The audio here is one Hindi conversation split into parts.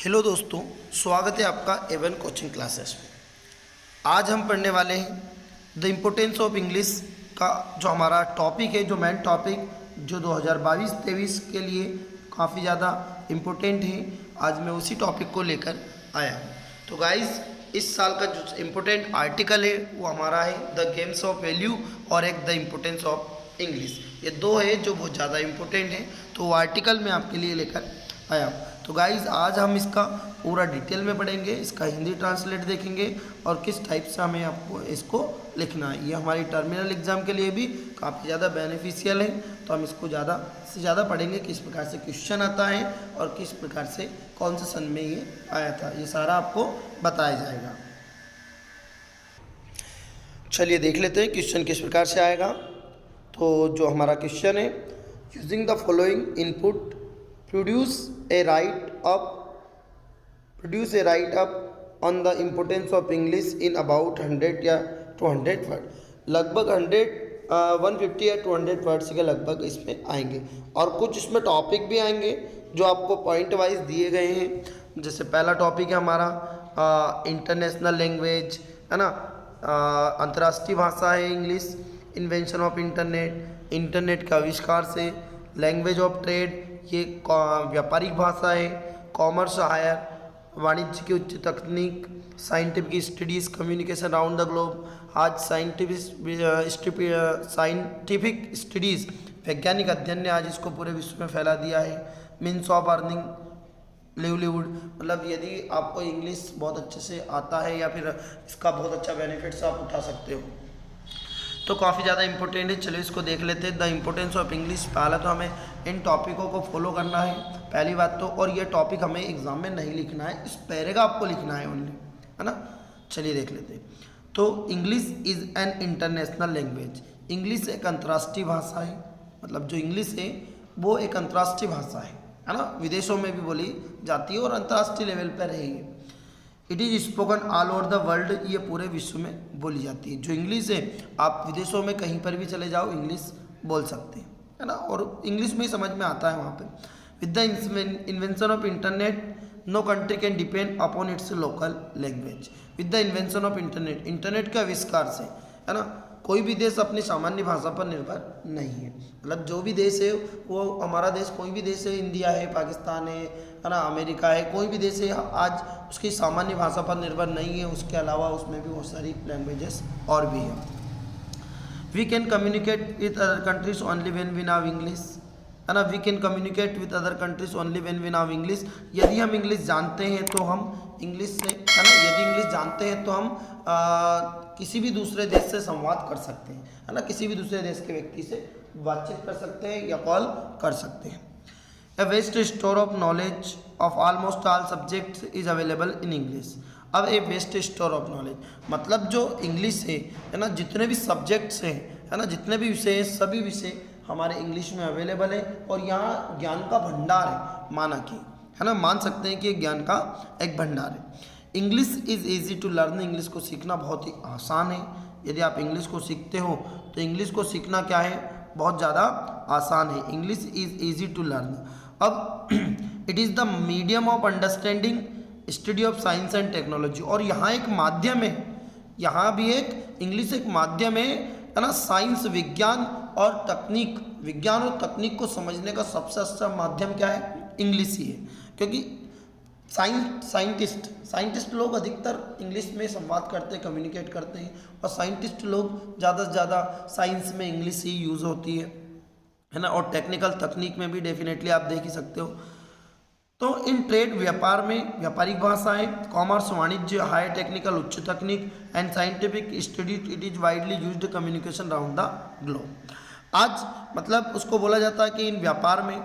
हेलो दोस्तों, स्वागत है आपका एवन कोचिंग क्लासेस में। आज हम पढ़ने वाले हैं द इम्पोर्टेंस ऑफ इंग्लिश का जो हमारा टॉपिक है, जो मेन टॉपिक जो 2022-23 के लिए काफ़ी ज़्यादा इम्पोर्टेंट है। आज मैं उसी टॉपिक को लेकर आया हूँ। तो गाइस, इस साल का जो इम्पोर्टेंट आर्टिकल है वो हमारा है द गेम्स ऑफ वैल्यू और एक द इम्पोर्टेंस ऑफ इंग्लिश। ये दो है जो बहुत ज़्यादा इम्पोर्टेंट है, तो वो आर्टिकल मैं आपके लिए लेकर आया हूँ। तो गाइज़, आज हम इसका पूरा डिटेल में पढ़ेंगे, इसका हिंदी ट्रांसलेट देखेंगे और किस टाइप से हमें आपको इसको लिखना है। ये हमारी टर्मिनल एग्जाम के लिए भी काफ़ी ज़्यादा बेनिफिशियल है। तो हम इसको ज़्यादा से ज़्यादा पढ़ेंगे, किस प्रकार से क्वेश्चन आता है और किस प्रकार से कौन से सन में ये आया था, ये सारा आपको बताया जाएगा। चलिए देख लेते हैं क्वेश्चन किस प्रकार से आएगा। तो जो हमारा क्वेश्चन है, using the following input produce a write up on the importance of English in about 100 या 200 वर्ड। लगभग 150 या 200 वर्ड्स के लगभग इसमें आएंगे और कुछ इसमें टॉपिक भी आएंगे जो आपको पॉइंट वाइज दिए गए हैं। जैसे पहला टॉपिक है हमारा इंटरनेशनल लैंग्वेज, है ना, अंतर्राष्ट्रीय भाषा है English, invention of internet, internet का आविष्कार से, लैंग्वेज ऑफ ट्रेड, ये व्यापारिक भाषा है, कॉमर्स हायर, वाणिज्य की उच्च तकनीक, scientific studies, communication around the globe. आज साइंटिफिक स्टडीज़, वैज्ञानिक अध्ययन ने आज इसको पूरे विश्व में फैला दिया है। मीन्स ऑफ अर्निंग लिवलीवुड, मतलब यदि आपको इंग्लिश बहुत अच्छे से आता है या फिर इसका बहुत अच्छा बेनिफिट्स आप उठा सकते हो, तो काफ़ी ज़्यादा इंपॉर्टेंट है। चलो इसको देख लेते हैं। द इम्पोर्टेंस ऑफ इंग्लिश, पहला तो हमें इन टॉपिकों को फॉलो करना है, पहली बात तो। और ये टॉपिक हमें एग्जाम में नहीं लिखना है, इस पैराग्राफ को लिखना है ओनली, है ना। चलिए देख लेते हैं। तो English is an international language, English एक अंतर्राष्ट्रीय भाषा है। मतलब जो इंग्लिश है वो एक अंतर्राष्ट्रीय भाषा है ना, विदेशों में भी बोली जाती है और अंतर्राष्ट्रीय लेवल पर रहेगी। It is spoken all over the world, ये पूरे विश्व में बोली जाती है। जो इंग्लिश है, आप विदेशों में कहीं पर भी चले जाओ इंग्लिश बोल सकते हैं, है ना, और इंग्लिश में ही समझ में आता है वहाँ पे। With the invention of internet no country can depend upon its local language. With the invention of internet, internet के आविष्कार से, है ना, कोई भी देश अपनी सामान्य भाषा पर निर्भर नहीं है। मतलब जो भी देश है वो, हमारा देश कोई भी देश है, इंडिया है, पाकिस्तान है ना, अमेरिका है, कोई भी देश है, आज उसकी सामान्य भाषा पर निर्भर नहीं है। उसके अलावा उसमें भी बहुत सारी लैंग्वेजेस और भी हैं। We can communicate with other countries only when we know English, है ना। We can communicate with other countries only when we know English. यदि हम इंग्लिश जानते हैं तो हम इंग्लिश से, है ना, यदि इंग्लिश जानते हैं तो हम किसी भी दूसरे देश से संवाद कर सकते हैं, है ना, किसी भी दूसरे देश के व्यक्ति से बातचीत कर सकते हैं या कॉल कर सकते हैं। A vast store of knowledge of almost all subjects is available in English। अब ए वेस्ट स्टोर ऑफ नॉलेज, मतलब जो इंग्लिश है ना, जितने भी सब्जेक्ट्स हैं, है ना, जितने भी विषय हैं, सभी विषय हमारे इंग्लिश में अवेलेबल है। और यहाँ ज्ञान का भंडार है, माना कि, है ना, मान सकते हैं कि ज्ञान का एक भंडार है। English is easy to learn, English को सीखना बहुत ही आसान है। यदि आप इंग्लिश को सीखते हो तो इंग्लिश को सीखना क्या है, बहुत ज़्यादा आसान है। English is easy to learn. अब it is the medium of understanding study of science and technology. और यहाँ एक माध्यम है, यहाँ भी एक इंग्लिश एक माध्यम है ना, साइंस, विज्ञान और तकनीक, विज्ञान और तकनीक को समझने का सबसे अच्छा माध्यम क्या है, इंग्लिश ही है। क्योंकि साइंटिस्ट लोग अधिकतर इंग्लिश में संवाद करते हैं, कम्युनिकेट करते हैं, और साइंटिस्ट लोग ज़्यादा से ज़्यादा साइंस में इंग्लिश ही यूज़ होती है ना। और टेक्निकल तकनीक में भी डेफिनेटली आप देख ही सकते हो। तो इन ट्रेड, व्यापार में व्यापारिक भाषाएं, कॉमर्स वाणिज्य, हाई टेक्निकल उच्च तकनीक, and scientific studies, it is widely used communication around the globe. आज मतलब उसको बोला जाता है कि इन व्यापार में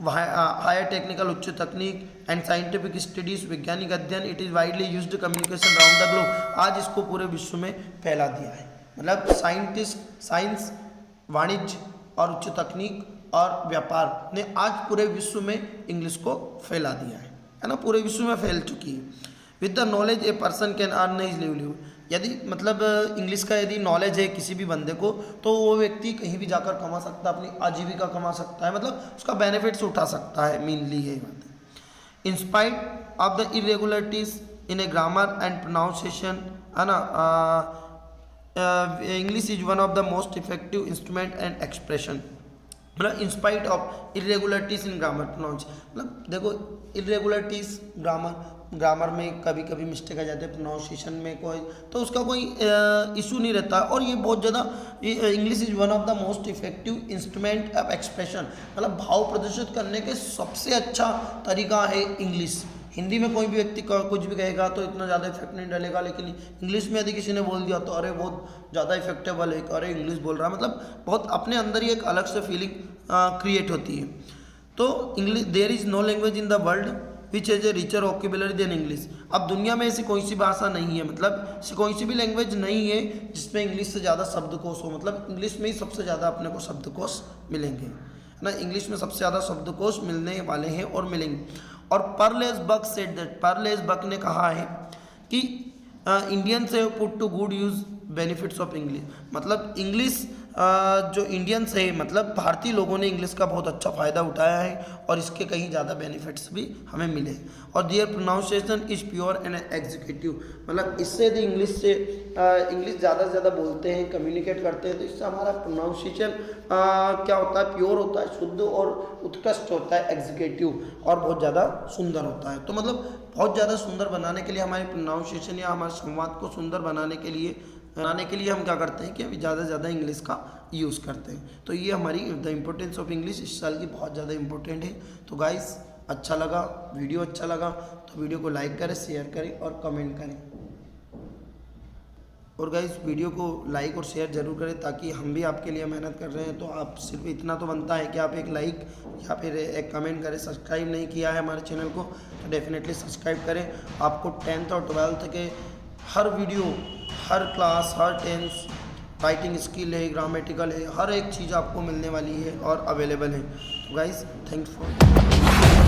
हायर टेक्निकल उच्च तकनीक एंड साइंटिफिक स्टडीज, वैज्ञानिक अध्ययन, it is widely used communication around the globe. आज इसको पूरे विश्व में फैला दिया है। मतलब साइंस, वाणिज्य और उच्च तकनीक और व्यापार ने आज पूरे विश्व में इंग्लिश को फैला दिया है ना, पूरे विश्व में फैल चुकी है। With the knowledge a person can earn his livelihood, यदि मतलब इंग्लिश का यदि नॉलेज है किसी भी बंदे को, तो वो व्यक्ति कहीं भी जाकर कमा सकता है, अपनी आजीविका कमा सकता है, मतलब उसका बेनिफिट्स उठा सकता है, मेनली ये बात है। In spite of the irregularities in a grammar and pronunciation, है ना, English is one of the most effective instrument and expression. मतलब in spite of irregularities in grammar pronounce, मतलब देखो इरेगुलरिटीज ग्रामर में कभी कभी मिस्टेक आ जाते हैं, प्रोनाउंसिएशन में कोई, तो उसका कोई इशू नहीं रहता। और ये बहुत ज़्यादा, English is one of the most effective instrument of expression, मतलब भाव प्रदर्शित करने के सबसे अच्छा तरीका है इंग्लिश। हिंदी में कोई भी व्यक्ति कुछ भी कहेगा तो इतना ज़्यादा इफेक्ट नहीं डालेगा, लेकिन इंग्लिश में यदि किसी ने बोल दिया तो अरे बहुत ज़्यादा इफेक्टेबल है, अरे इंग्लिश बोल रहा है, मतलब बहुत अपने अंदर ही एक अलग से फीलिंग क्रिएट होती है। तो English, there is no language in the world which has a richer vocabulary than English. अब दुनिया में ऐसी कोई सी भाषा नहीं है, मतलब ऐसी कोई सी भी लैंग्वेज नहीं है जिसमें इंग्लिश से ज़्यादा शब्दकोश हो, मतलब इंग्लिश में ही सबसे ज़्यादा अपने को शब्दकोश मिलेंगे, है ना, इंग्लिश में सबसे ज़्यादा शब्दकोश मिलने वाले हैं और मिलेंगे। और पर्लेस बक सेड दैट, पर्लेस बक ने कहा है कि Indians have put to good use benefits of English, मतलब इंग्लिश जो इंडियंस है, मतलब भारतीय लोगों ने इंग्लिश का बहुत अच्छा फ़ायदा उठाया है और इसके कहीं ज़्यादा बेनिफिट्स भी हमें मिले। और their pronunciation is pure and executive, मतलब इससे यदि इंग्लिश ज़्यादा से ज़्यादा बोलते हैं, कम्युनिकेट करते हैं, तो इससे हमारा प्रोनाउंसिएशन क्या होता है, प्योर होता है, शुद्ध और उत्कृष्ट होता है, एग्जीक्यूटिव, और बहुत ज़्यादा सुंदर होता है। तो मतलब बहुत ज़्यादा सुंदर बनाने के लिए, हमारे प्रोनाउंसिएशन या हमारे संवाद को सुंदर बनाने के लिए हम क्या करते हैं कि अभी ज़्यादा से ज़्यादा इंग्लिश का यूज़ करते हैं। तो ये हमारी द इम्पोर्टेंस ऑफ इंग्लिश इस साल की बहुत ज़्यादा इम्पोर्टेंट है। तो गाइस, अच्छा लगा, वीडियो अच्छा लगा तो वीडियो को लाइक करें, शेयर करें और कमेंट करें। और गाइस, वीडियो को लाइक और शेयर जरूर करें, ताकि हम भी आपके लिए मेहनत कर रहे हैं, तो आप सिर्फ इतना तो बनता है कि आप एक लाइक या फिर एक कमेंट करें। सब्सक्राइब नहीं किया है हमारे चैनल को तो डेफिनेटली सब्सक्राइब करें। आपको 10th और 12th के हर वीडियो, हर क्लास, हर टेंस, राइटिंग स्किल है, ग्रामेटिकल है, हर एक चीज़ आपको मिलने वाली है और अवेलेबल है। तो गाइस, थैंक्स फॉर